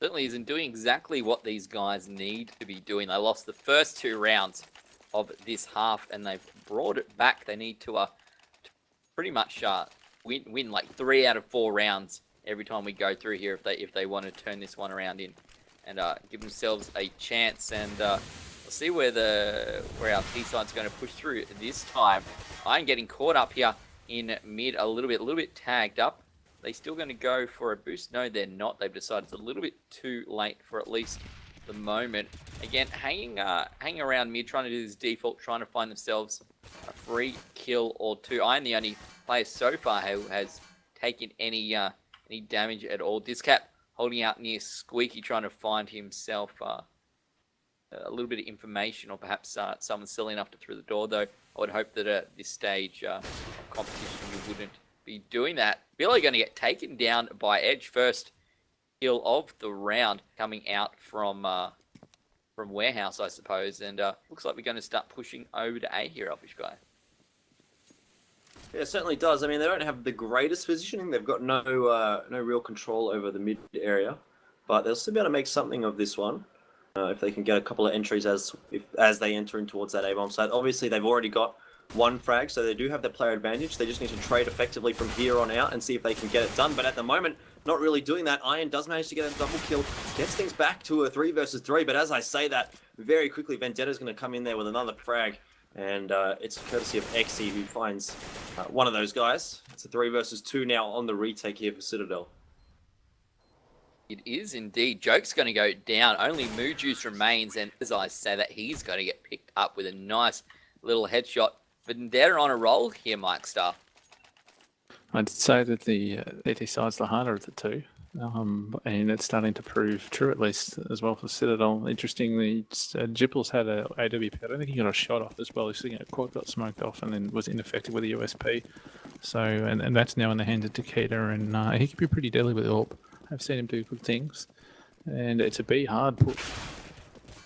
Certainly isn't doing exactly what these guys need to be doing. They lost the first 2 rounds of this half, and they've brought it back. They need to pretty much win like 3 out of 4 rounds every time we go through here if they want to turn this one around in and give themselves a chance. And we'll see where our T side's going to push through this time. I'm getting caught up here in mid a little bit tagged up. They still going to go for a boost? No, they're not. They've decided it's a little bit too late for at least the moment. Again, hanging around mid, trying to do this default, trying to find themselves a free kill or 2. I'm the only player so far who has taken any damage at all. Discap holding out near Squeaky, trying to find himself a little bit of information, or perhaps someone silly enough to through the door. Though I would hope that at this stage of competition you wouldn't be doing that. Billy going to get taken down by Edge. First kill of the round coming out from Warehouse, I suppose. And looks like we're going to start pushing over to A here, Offish Guy. Yeah, it certainly does. I mean, they don't have the greatest positioning. They've got no real control over the mid area, but they'll still be able to make something of this one if they can get a couple of entries as they enter in towards that A-bomb site. Obviously, they've already got 1 frag, so they do have the player advantage. They just need to trade effectively from here on out and see if they can get it done. But at the moment, not really doing that. Iron does manage to get a double kill, gets things back to a 3 versus 3. But as I say that, very quickly, Vendetta's going to come in there with another frag. And it's courtesy of XE who finds one of those guys. It's a 3 versus 2 now on the retake here for Citadel. It is indeed. Joke's going to go down. Only Moo Juice remains. And as I say that, he's going to get picked up with a nice little headshot. Vendetta on a roll here, Mike Star. I'd say that the DT side's the harder of the 2. And it's starting to prove true, at least, as well for Citadel. Interestingly, Jipples had a AWP. I don't think he got a shot off as well. He's thinking a quad got smoked off and then was ineffective with a USP. So, and that's now in the hands of Takeda, and he could be pretty deadly with AWP. I've seen him do good things. And it's a B hard push.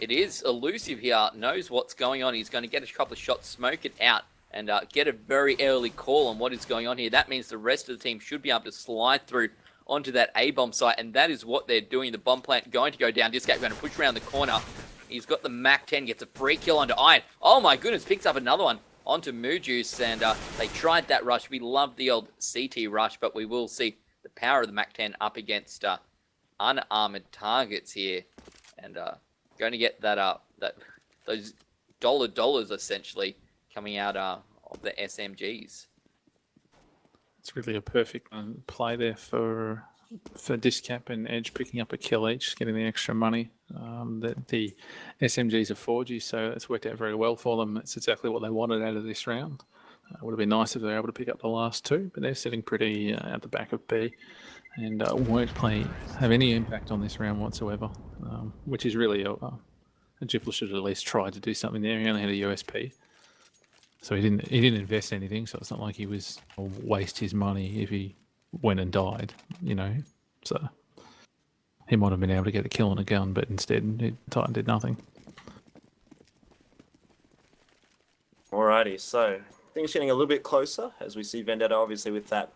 It is. Elusive here knows what's going on. He's going to get a couple of shots, smoke it out, and get a very early call on what is going on here. That means the rest of the team should be able to slide through onto that A-bomb site, and that is what they're doing. The bomb plant going to go down. Discat going to push around the corner. He's got the MAC-10, gets a free kill onto Iron. Oh my goodness, picks up another one onto Moo Juice, and they tried that rush. We love the old CT rush, but we will see the power of the MAC-10 up against unarmored targets here, and going to get those dollars essentially coming out of the SMGs. It's really a perfect play there for Discap and Edge picking up a kill each, getting the extra money. The SMGs are 4G, so it's worked out very well for them. It's exactly what they wanted out of this round. It would have been nice if they were able to pick up the last 2, but they're sitting pretty at the back of B and won't have any impact on this round whatsoever, which is really a Jippel should have at least tried to do something there. He only had a USP. So he didn't invest anything, so it's not like he was waste his money if he went and died, you know. So he might have been able to get a kill on a gun, but instead Titan did nothing. Alrighty, so things getting a little bit closer as we see Vendetta obviously with that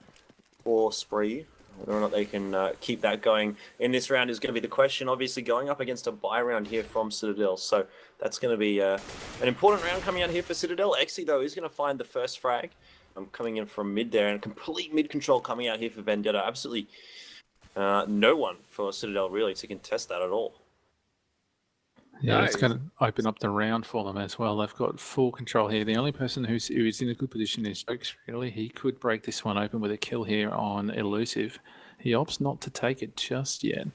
4 spree Whether or not they can keep that going in this round is going to be the question. Obviously, going up against a buy round here from Citadel. So that's going to be an important round coming out here for Citadel. Exy, though, is going to find the first frag. I'm coming in from mid there, and complete mid control coming out here for Vendetta. Absolutely no one for Citadel really to contest that at all. Yeah, it's going to open up the round for them as well. They've got full control here. The only person who is in a good position is Jokes, really. He could break this one open with a kill here on Elusive. He opts not to take it just yet.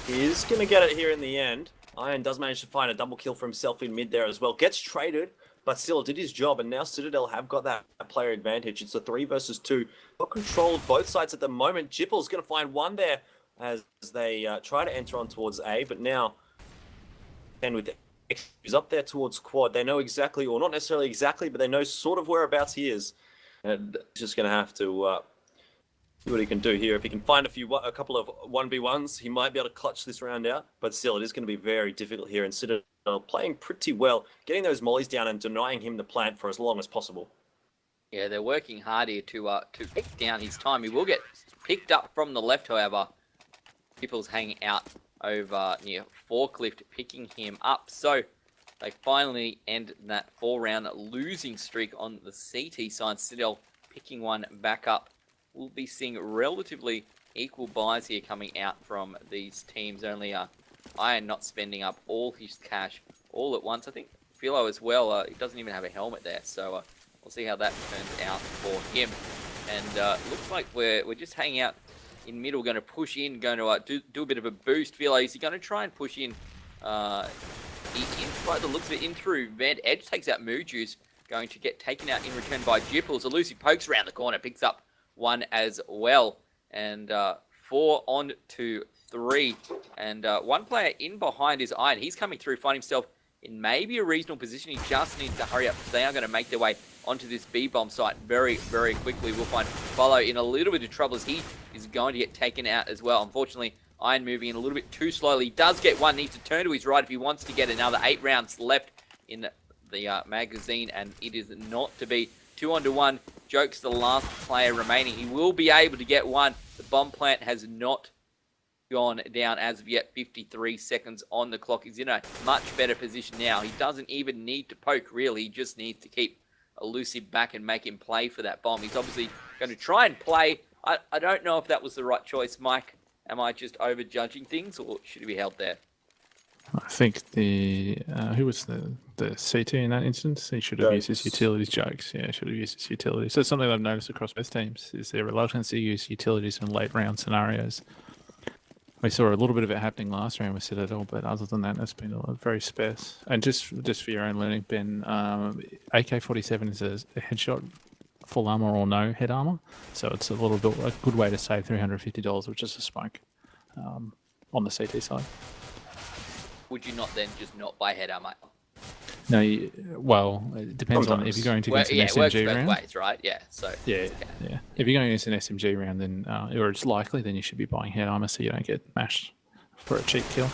He is going to get it here in the end. Iron does manage to find a double kill for himself in mid there as well. Gets traded, but still did his job. And now Citadel have got that player advantage. It's a 3 versus 2. Got control of both sides at the moment. Jipple's going to find one there as they try to enter on towards A, but now, and with X, he's up there towards quad. They know exactly, or not necessarily exactly, but they know sort of whereabouts he is. And he's just going to have to see what he can do here. If he can find a couple of 1v1s, he might be able to clutch this round out, but still, it is going to be very difficult here. And Citadel playing pretty well, getting those mollies down and denying him the plant for as long as possible. Yeah, they're working hard here to pick down his time. He will get picked up from the left, however. People's hanging out over near Forklift, picking him up. So they finally end that 4-round losing streak on the CT side. Citadel picking one back up. We'll be seeing relatively equal buys here coming out from these teams. Only Iron not spending up all his cash all at once. I think Philo as well. He doesn't even have a helmet there. So we'll see how that turns out for him. And looks like we're just hanging out in middle, going to push in, going to do a bit of a boost. Philo, is he going to try and push in? By the looks of it, in through Vent. Edge takes out Moojuice, going to get taken out in return by Jipples. Elusive pokes around the corner, picks up one as well. And 4 on to 3. And one player in behind is Iron. He's coming through, find himself in maybe a reasonable position. He just needs to hurry up. They are going to make their way onto this B-bomb site very, very quickly. We'll find Follow in a little bit of trouble as he is going to get taken out as well. Unfortunately, Iron moving in a little bit too slowly. He does get one, needs to turn to his right if he wants to get another 8 rounds left in the magazine, and it is not to be. 2 on to 1. Joke's the last player remaining. He will be able to get one. The bomb plant has not gone down as of yet. 53 seconds on the clock. He's in a much better position now. He doesn't even need to poke, really. He just needs to keep Elusive back and make him play for that bomb. He's obviously going to try and play. I don't know if that was the right choice, Mike. Am I just over-judging things, or should he be held there? I think the who was the CT in that instance? He should have used his utilities. Jokes, yeah, should have used his utilities. So something I've noticed across most teams is their reluctance to use utilities in late round scenarios. We saw a little bit of it happening last round with Citadel, but other than that, it's been very sparse. And just for your own learning, Ben, AK-47 is a headshot, full armor or no head armor, so it's a good way to save $350, which is a smoke on the CT side. Would you not then just not buy head armor? No, well, it depends on if you're going to against an SMG round. Ways, right? Yeah. So yeah. If you're going against an SMG round, then or it's likely, then you should be buying head armor so you don't get mashed for a cheap kill.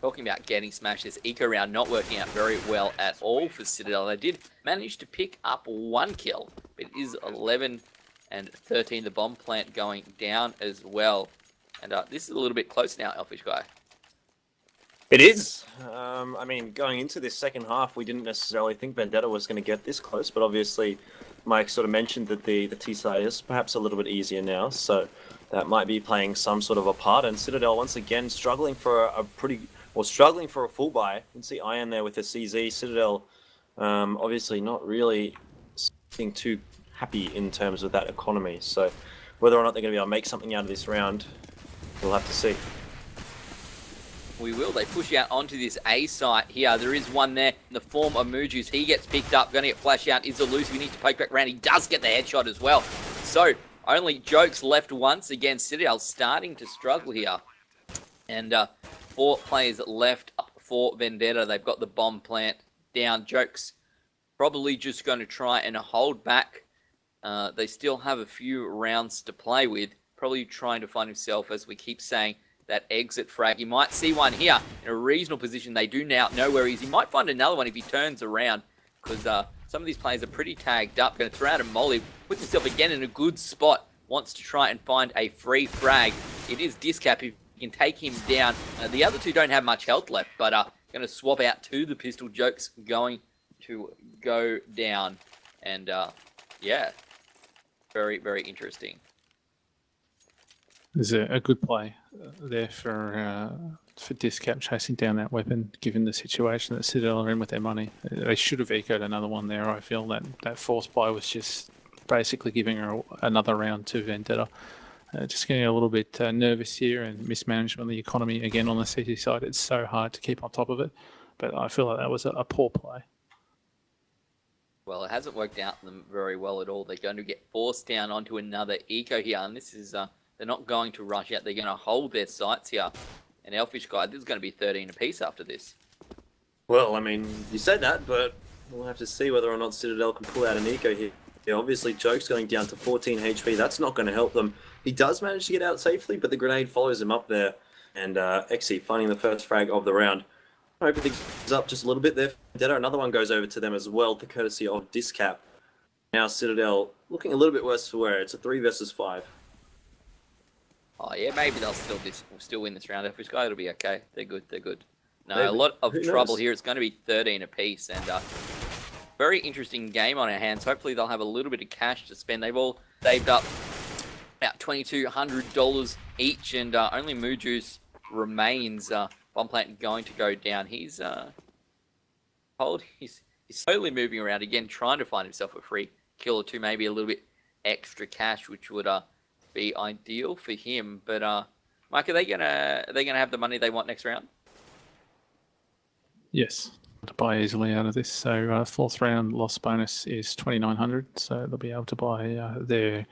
Talking about getting smashed, this eco round not working out very well at all for Citadel. They did manage to pick up 1 kill, but it is 11 and 13. The bomb plant going down as well, and this is a little bit close now, Elfish Guy. It is. I mean, going into this second half, we didn't necessarily think Vendetta was going to get this close, but obviously Mike sort of mentioned that the T side is perhaps a little bit easier now, so that might be playing some sort of a part. And Citadel once again struggling for struggling for a full buy. You can see Iron there with the CZ. Citadel obviously not really being too happy in terms of that economy. So whether or not they're going to be able to make something out of this round, we'll have to see. We will. They push out onto this A site here. There is one there in the form of Moojuice. He gets picked up. Going to get flashed out. Is Elusive. He needs to poke back around. He does get the headshot as well. So only Jokes left once again. Citadel starting to struggle here. And 4 players left up for Vendetta. They've got the bomb plant down. Jokes probably just going to try and hold back. They still have a few rounds to play with. Probably trying to find himself, as we keep saying, that exit frag. You might see one here in a reasonable position. They do now know where he is. He might find another one if he turns around, because some of these players are pretty tagged up. Going to throw out a Mwave, puts himself again in a good spot. Wants to try and find a free frag. It is Discap who can take him down. The other two don't have much health left, but going to swap out to the pistol. Joke's going to go down. And yeah, very, very interesting. There's a good play there for Discap chasing down that weapon, given the situation that Citadel are in with their money. They should have echoed another one there. I feel that force buy was just basically giving her another round to Vendetta. Just getting a little bit nervous here, and mismanagement of the economy again on the CT side. It's so hard to keep on top of it, but I feel like that was a poor play. Well, it hasn't worked out for them very well at all. They're going to get forced down onto another eco here, and this is they're not going to rush out. They're going to hold their sights here. And Elfish Guy, this is going to be 13 apiece after this. Well, I mean, you said that, but we'll have to see whether or not Citadel can pull out an eco here. Yeah, obviously, Joke's going down to 14 HP. That's not going to help them. He does manage to get out safely, but the grenade follows him up there. And Exy finding the first frag of the round. Open things up just a little bit there. Vendetta, another one goes over to them as well, the courtesy of Discap. Now Citadel looking a little bit worse for wear. It's a 3 versus 5. Oh yeah, maybe they'll still win this round. Elfish Guy, it'll be okay. They're good. They're good. No, maybe. A lot of trouble here. It's going to be 13 apiece, and very interesting game on our hands. Hopefully they'll have a little bit of cash to spend. They've all saved up about $2,200 each, and only Moojuice remains. Bomb plant going to go down. He's slowly moving around again, trying to find himself a free kill or two, maybe a little bit extra cash, which would be ideal for him. But Mike, are they gonna have the money they want next round? Yes, to buy easily out of this. So fourth round loss bonus is 2,900. So they'll be able to buy their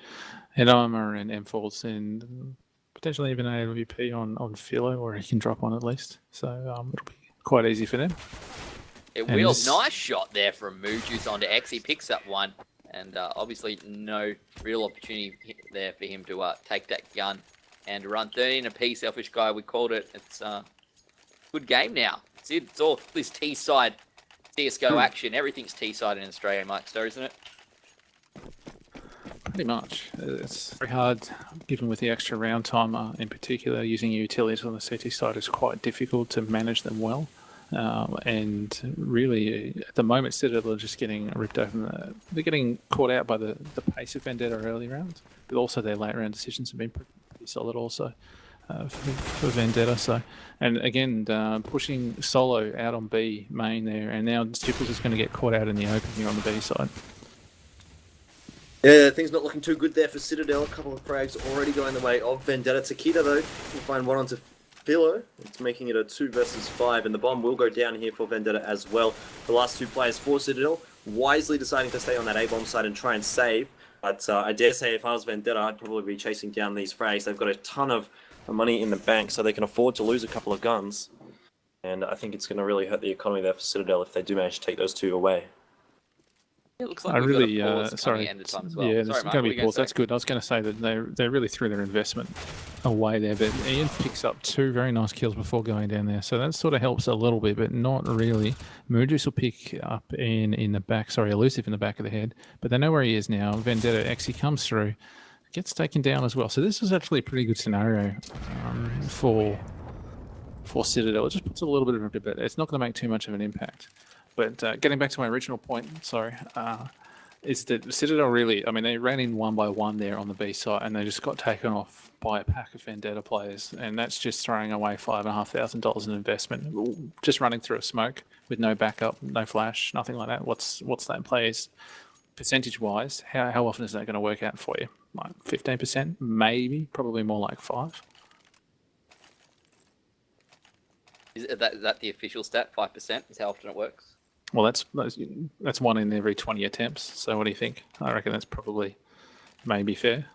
head armor and M4s and potentially even an AWP on Philo, or he can drop one at least. So it'll be quite easy for them. It will. Nice shot there from Moojuice onto X. He picks up one, and obviously no real opportunity there for him to take that gun and run 13 apiece. Selfish Guy, we called it. It's a good game now. It's all this T-side CSGO action. Everything's T-side in Australia, Mike Stowe, isn't it? Pretty much. It's very hard, given with the extra round timer in particular. Using utilities on the CT side is quite difficult to manage them well. And really, at the moment, Citadel are just getting ripped open. They're getting caught out by the pace of Vendetta early rounds, but also their late round decisions have been pretty solid also for Vendetta. So, and again, pushing Solo out on B main there, and now Stipples is going to get caught out in the open here on the B side. Yeah, things not looking too good there for Citadel. A couple of frags already going the way of Vendetta. Takeda, though, will find one onto Philo. It's making it a 2 versus 5, and the bomb will go down here for Vendetta as well. The last two players for Citadel wisely deciding to stay on that A-bomb side and try and save. But I dare say if I was Vendetta, I'd probably be chasing down these frags. They've got a ton of money in the bank, so they can afford to lose a couple of guns. And I think it's going to really hurt the economy there for Citadel if they do manage to take those two away. It looks like sorry. End of time as well. Yeah, there's going to be a pause. That's good. I was going to say that they really threw their investment away there, but Ian picks up 2 very nice kills before going down there, so that sort of helps a little bit, but not really. Moojuice will pick up in the back, Elusive in the back of the head, but they know where he is now. Vendetta actually comes through, gets taken down as well. So this is actually a pretty good scenario for Citadel. It just puts a little bit of a debate. It's not going to make too much of an impact. But getting back to my original point, is that Citadel really, they ran in one by one there on the B side, and they just got taken off by a pack of Vendetta players, and that's just throwing away $5,500 in investment, just running through a smoke with no backup, no flash, nothing like that. What's that players percentage-wise? How often is that going to work out for you? Like 15%, maybe, probably more like 5%. Is that the official stat? 5% is how often it works. Well, that's 1 in every 20 attempts. So what do you think? I reckon that's probably maybe fair.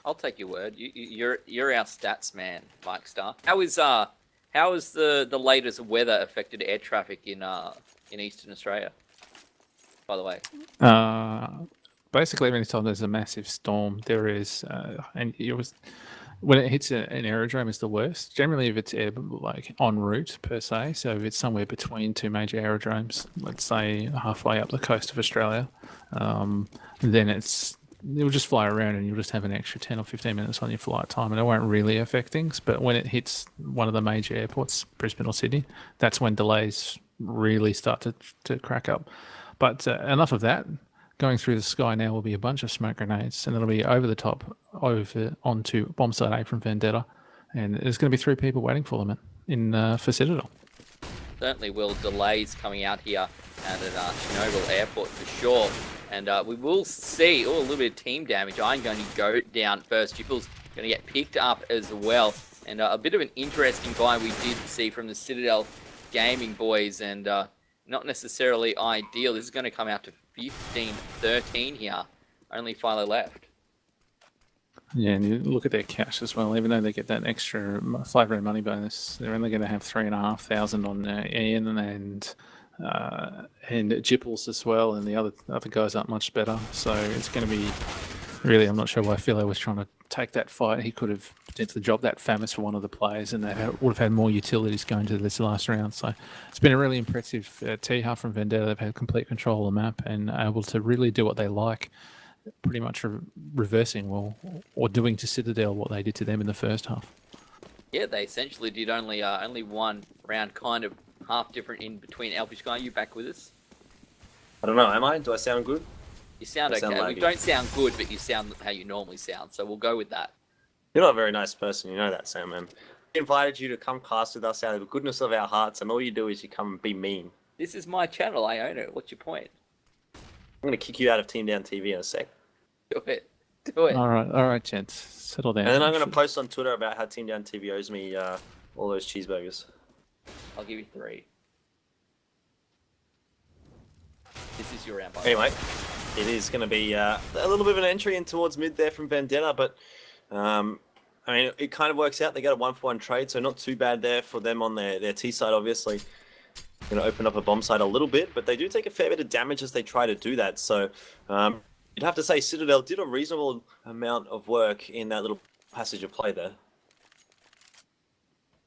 I'll take your word. You're our stats man, Mike Starr. How is the latest weather affected air traffic in Eastern Australia? By the way. Basically, every time there's a massive storm, there is, and when it hits an aerodrome is the worst. Generally, if it's like en route per se, so if it's somewhere between two major aerodromes, let's say halfway up the coast of Australia, then it'll just fly around and you'll just have an extra 10 or 15 minutes on your flight time, and it won't really affect things. But when it hits one of the major airports, Brisbane or Sydney, that's when delays really start to crack up. But enough of that. Going through the sky now will be a bunch of smoke grenades, and it'll be over the top, over onto bomb site A from Vendetta, and there's going to be 3 people waiting for them for Citadel. Certainly will. Delays coming out here at Chernobyl Airport for sure, and we will see a little bit of team damage. I'm going to go down first. Jipple's going to get picked up as well, and a bit of an interesting guy we did see from the Citadel Gaming boys, and not necessarily ideal. This is going to come out to 15-13 here. Only Philo left. Yeah, and you look at their cash as well. Even though they get that extra flavour and money bonus, they're only going to have 3,500 on Ian and Jipples as well, and the other guys aren't much better. So it's going to be really. I'm not sure why Philo was trying to take that fight. He could have potentially dropped that Famous for one of the players, and they would have had more utilities going to this last round. So it's been a really impressive T-half from Vendetta. They've had complete control of the map and able to really do what they like, pretty much reversing or doing to Citadel what they did to them in the first half. Yeah, they essentially did only one round, kind of half different in between. Elfish Guy, you back with us? I don't know, am I? Do I sound good? You sound okay. You don't sound good, but you sound how you normally sound, so we'll go with that. You're not a very nice person, you know that, Sam, man. We invited you to come cast with us out of the goodness of our hearts, and all you do is you come and be mean. This is my channel, I own it. What's your point? I'm going to kick you out of Team Down TV in a sec. Do it. Do it. All right, gents. Settle down. And then I'm going to post on Twitter about how Team Down TV owes me all those cheeseburgers. I'll give you 3. This is your round. Anyway, it is going to be a little bit of an entry in towards mid there from Vendetta, but I mean, it kind of works out. They get a 1-for-1 trade, so not too bad there for them on their T side, obviously. Going to open up a bomb site a little bit, but they do take a fair bit of damage as they try to do that. So you'd have to say Citadel did a reasonable amount of work in that little passage of play there.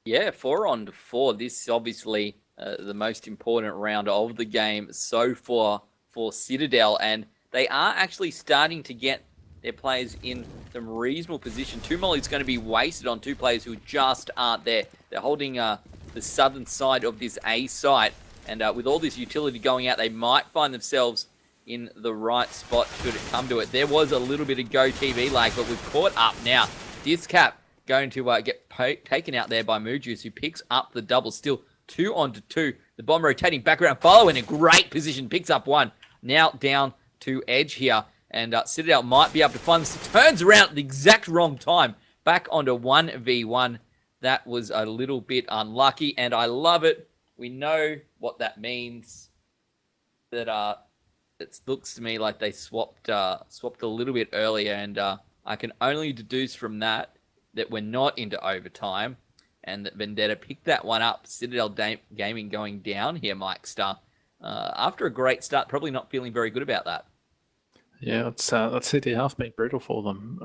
Yeah, 4-on-4. This is obviously the most important round of the game so far for Citadel, and they are actually starting to get their players in some reasonable position. 2 mollies going to be wasted on 2 players who just aren't there. They're holding the southern side of this A site, and with all this utility going out, they might find themselves in the right spot should it come to it. There was a little bit of Go TV lag, but we've caught up now. Discap going to get taken out there by Moojus, who picks up the double. Still 2-on-2. The bomb rotating back around. Follow in a great position. Picks up 1. Now down to edge here. And Citadel might be able to find this. Turns around at the exact wrong time. Back onto 1v1. That was a little bit unlucky, and I love it. We know what that means. That it looks to me like they swapped a little bit earlier, and I can only deduce from that we're not into overtime, and that Vendetta picked that one up. Citadel Gaming going down here, Mike Star. After a great start, probably not feeling very good about that. Yeah, let's see the half been brutal for them,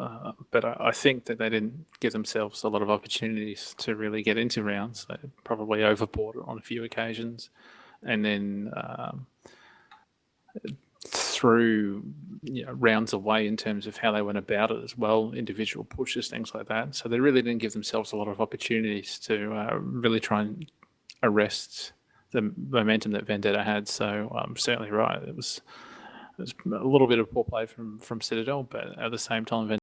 but I think that they didn't give themselves a lot of opportunities to really get into rounds. They probably overbought it on a few occasions, and then threw rounds away in terms of how they went about it as well, individual pushes, things like that. So they really didn't give themselves a lot of opportunities to really try and arrest the momentum that Vendetta had. So I'm certainly right. It was a little bit of poor play from Citadel, but at the same time,